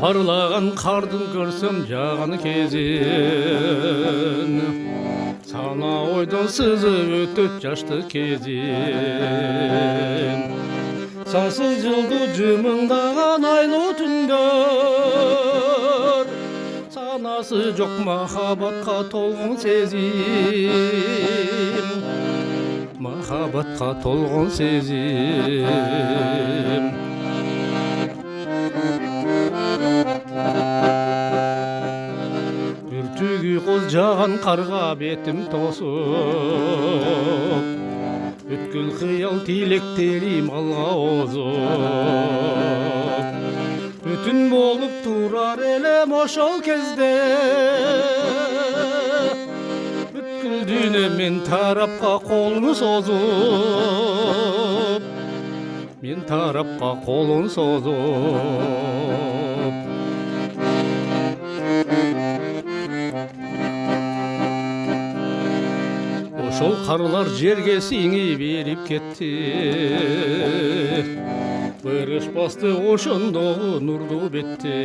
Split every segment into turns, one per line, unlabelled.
Parlagan kardın görsem jağan kezin, sana oydan sızıp ötөт жашты кезин. Сансыз жылды жымыңдаган айлуу түндөр, санасы жок махабатка толгон сезим, махабатка толгон сезим. Үртүгү коз жаган карга бетим тосуп, бүткүл кыял тилектерим алга озуп, бүтүн болуп турар элем ошол кезде. Бүткүл дүйнө мен тарапка колун созуп, мен тарапка колун созуп. Ошол карлар жерге сиңип эрип кетти, бырыш басты ошондогу нурдуу бетти.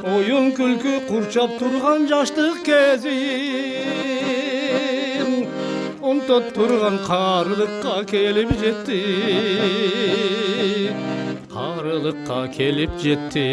Оюн күлкү курчап турган жаштык кезим, онтоп турган карылыкка келип жетти, карылыкка келип жетти.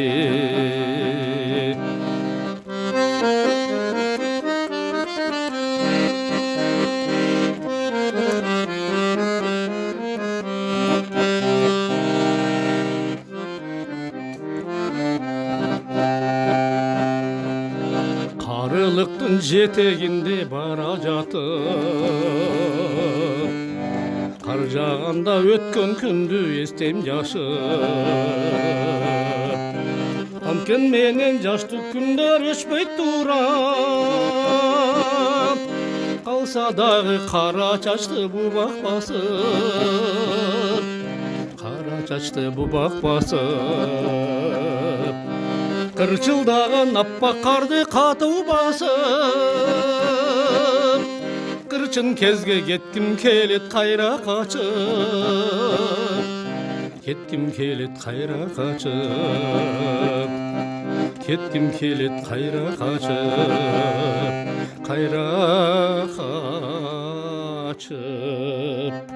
Karılıktın жетегинде бара жатып, кар жааганда өткөн күндү эстейм жашып. Анткени менен жаштык күндөр өчпөй турат, калса дагы кара чачты бубак басып, кара чачты бубак басып. Кырчылдаган аппак карды катуу басып, кырчын кезге кетким келет кайра качып, кетким келет кайра качып, кетким келет кайра качып, кайра качып.